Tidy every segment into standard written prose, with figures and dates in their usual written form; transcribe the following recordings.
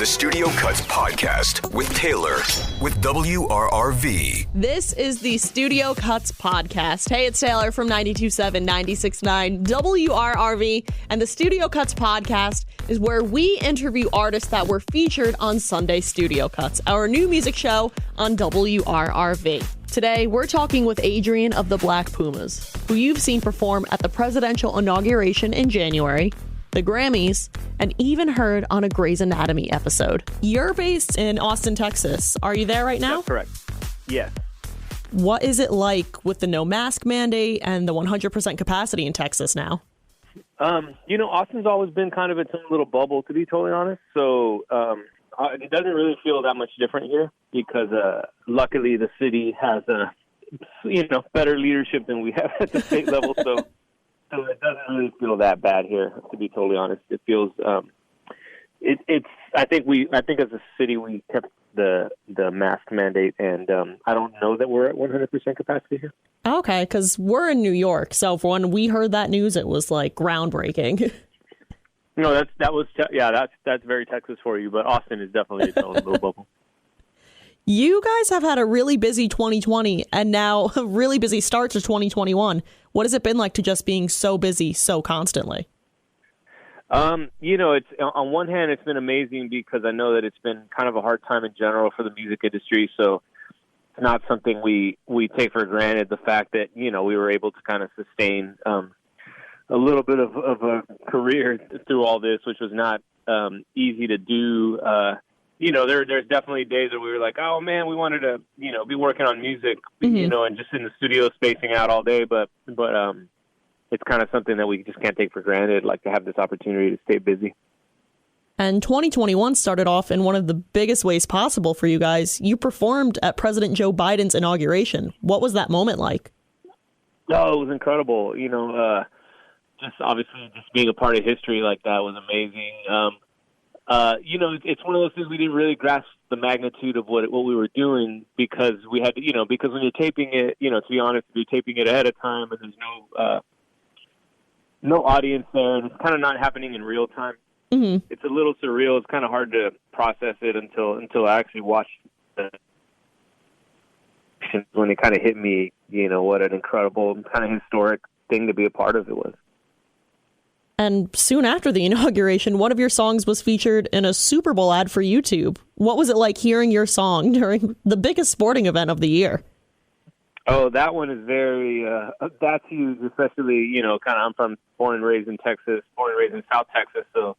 the Studio Cuts podcast with Taylor with WRRV. This is the Studio Cuts podcast. Hey, it's Taylor from 92.7, 96.9 WRRV. And the Studio Cuts podcast is where we interview artists that were featured on Sunday Studio Cuts, our new music show on WRRV. Today, we're talking with Adrian of the Black Pumas, who you've seen perform at the presidential inauguration in January, the Grammys, and even heard on a Grey's Anatomy episode. You're based in Austin, Texas. Are you there right now? That's correct. Yes. What is it like with the no mask mandate and the 100% capacity in Texas now? Austin's always been kind of its own little bubble, to be totally honest. So it doesn't really feel that much different here because luckily the city has better leadership than we have at the state level. So it doesn't really feel that bad here, to be totally honest. It feels I think as a city we kept the mask mandate, and I don't know that we're at 100% capacity here. Okay, because we're in New York, so for when we heard that news, it was like groundbreaking. No, that's very Texas for you, but Austin is definitely its own little bubble. You guys have had a really busy 2020 and now a really busy start to 2021. What has it been like to just being so busy so constantly? It's on one hand, it's been amazing because I know that it's been kind of a hard time in general for the music industry. So it's not something we take for granted. The fact that, we were able to kind of sustain a little bit of a career through all this, which was not easy to do. There's definitely days that we were like, oh man, we wanted to, be working on music, and just in the studio spacing out all day. But it's kind of something that we just can't take for granted, like to have this opportunity to stay busy. And 2021 started off in one of the biggest ways possible for you guys. You performed at President Joe Biden's inauguration. What was that moment like? Oh, it was incredible. Just obviously just being a part of history like that was amazing. It's one of those things we didn't really grasp the magnitude of what we were doing because we had to, because when you're taping it, to be honest, you're taping it ahead of time and there's no audience there and it's kind of not happening in real time. Mm-hmm. It's a little surreal. It's kind of hard to process it until I actually watched it. When it kind of hit me, what an incredible kind of historic thing to be a part of it was. And soon after the inauguration, one of your songs was featured in a Super Bowl ad for YouTube. What was it like hearing your song during the biggest sporting event of the year? Oh, that one is very, that's huge, especially, I'm born and raised in Texas, born and raised in South Texas. So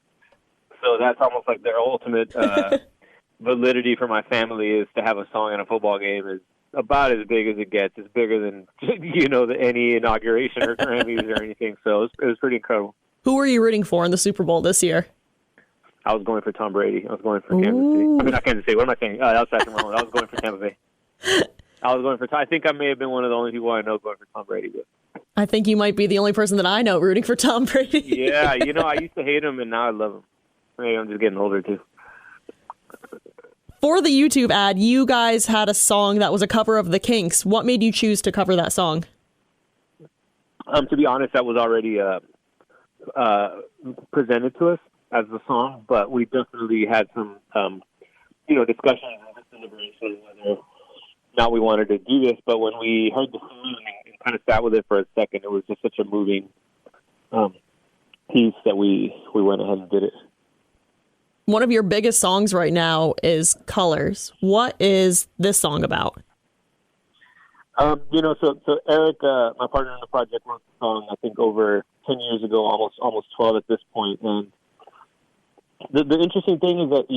that's almost like their ultimate validity for my family is to have a song in a football game is about as big as it gets. It's bigger than, any inauguration or Grammys or anything. So it was pretty incredible. Who were you rooting for in the Super Bowl this year? I was going for Tom Brady. I was going for Kansas City. I mean, not Kansas City. What am I saying? That was Patrick Mahomes. I was going for Tampa Bay. I was going for. I think I may have been one of the only people I know going for Tom Brady. But I think you might be the only person that I know rooting for Tom Brady. Yeah, I used to hate him, and now I love him. Maybe I'm just getting older too. For the YouTube ad, you guys had a song that was a cover of The Kinks. What made you choose to cover that song? To be honest, that was already presented to us as the song, but we definitely had some, discussions and deliberation whether not we wanted to do this. But when we heard the song and kind of sat with it for a second, it was just such a moving piece that we went ahead and did it. One of your biggest songs right now is Colors. What is this song about? So Eric, my partner in the project, wrote the song, I think, over 10 years ago, almost 12 at this point. And the interesting thing is that,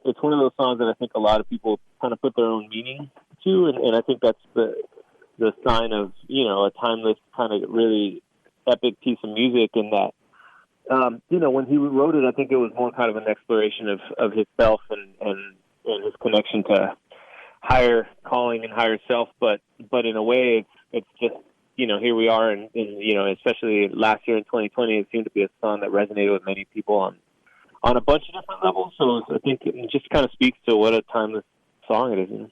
it's one of those songs that I think a lot of people kind of put their own meaning to. And I think that's the sign of, a timeless kind of really epic piece of music in that, when he wrote it, I think it was more kind of an exploration of himself and his connection to higher calling and higher self, but in a way it's just, here we are and especially last year in 2020, it seemed to be a song that resonated with many people on a bunch of different levels. So I think it just kind of speaks to what a timeless song it is.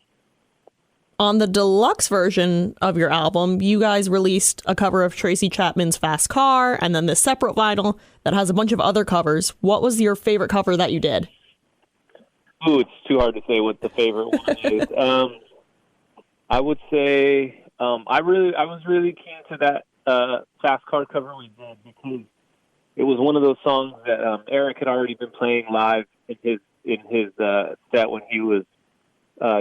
On the deluxe version of your album, you guys released a cover of Tracy Chapman's Fast Car and then this separate vinyl that has a bunch of other covers. What was your favorite cover that you did? Ooh, it's too hard to say what the favorite one is. I would say I was really keen to that Fast Car cover we did because it was one of those songs that Eric had already been playing live in his set when he was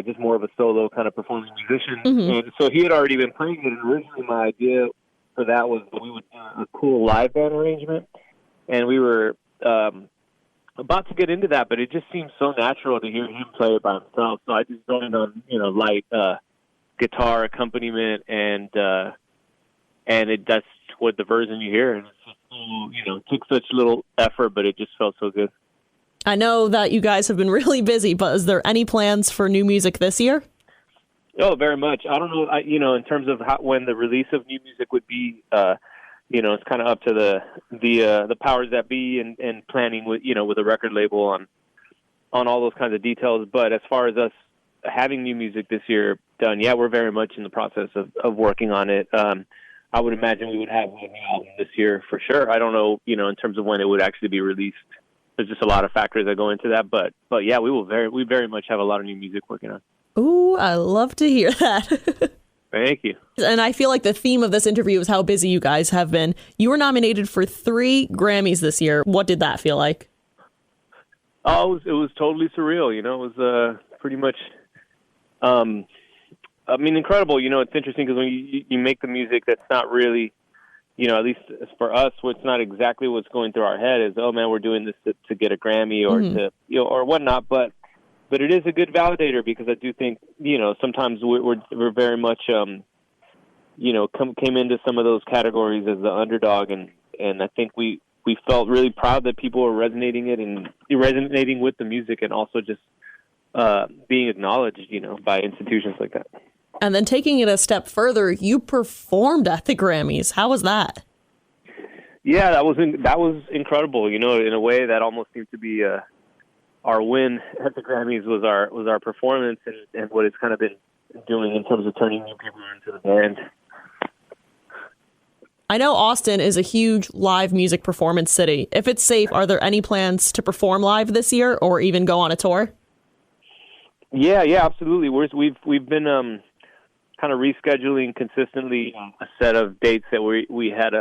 just more of a solo kind of performing musician. Mm-hmm. And so he had already been playing it. And originally my idea for that was that we would do a cool live band arrangement. And we were about to get into that, but it just seemed so natural to hear him play it by himself. So I just joined on, light guitar accompaniment, and that's what the version you hear. And it's just so, it took such little effort, but it just felt so good. I know that you guys have been really busy, but is there any plans for new music this year? Oh, very much. I don't know, in terms of when the release of new music would be, it's kind of up to the powers that be and planning with a record label on all those kinds of details. But as far as us having new music this year done, yeah, we're very much in the process of working on it. I would imagine we would have a new album this year for sure. I don't know, in terms of when it would actually be released. There's just a lot of factors that go into that, but yeah, we very much have a lot of new music working on. Ooh, I love to hear that. Thank you. And I feel like the theme of this interview is how busy you guys have been. You were nominated for 3 Grammys this year. What did that feel like? Oh, it was totally surreal. It was pretty much, incredible. It's interesting because when you make the music that's not really, at least for us, what's not exactly what's going through our head is, oh man, we're doing this to get a Grammy or to, or whatnot. But it is a good validator because I do think, sometimes we're very much, came into some of those categories as the underdog. And I think we felt really proud that people were resonating with the music and also just being acknowledged, by institutions like that. And then taking it a step further, you performed at the Grammys. How was that? Yeah, that was incredible. In a way that almost seemed to be our win at the Grammys was our performance and what it's kind of been doing in terms of turning new people into the band. I know Austin is a huge live music performance city. If it's safe, are there any plans to perform live this year or even go on a tour? Yeah, absolutely. We've been kind of rescheduling consistently a set of dates that we had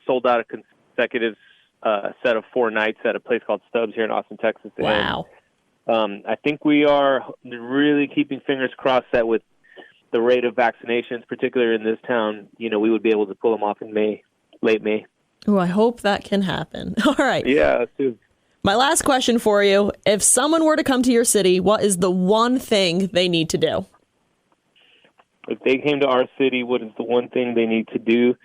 sold out a consecutive set of 4 nights at a place called Stubbs here in Austin, Texas. Wow. And I think we are really keeping fingers crossed that with the rate of vaccinations, particularly in this town, we would be able to pull them off in late May. Oh, I hope that can happen. All right. Yeah, let's do it. My last question for you. If someone were to come to your city, what is the one thing they need to do? If they came to our city, what is the one thing they need to do?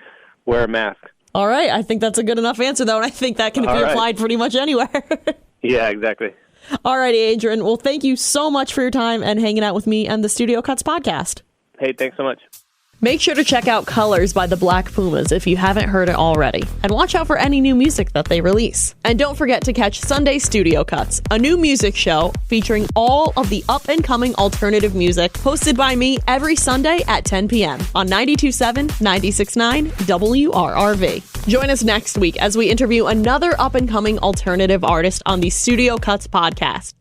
Wear a mask. All right. I think that's a good enough answer, though, and I think that can be applied pretty much anywhere. Yeah, exactly. All righty, Adrian. Well, thank you so much for your time and hanging out with me and the Studio Cuts podcast. Hey, thanks so much. Make sure to check out Colors by the Black Pumas if you haven't heard it already. And watch out for any new music that they release. And don't forget to catch Sunday Studio Cuts, a new music show featuring all of the up-and-coming alternative music hosted by me every Sunday at 10 p.m. on 92.7, 96.9 WRRV. Join us next week as we interview another up-and-coming alternative artist on the Studio Cuts podcast.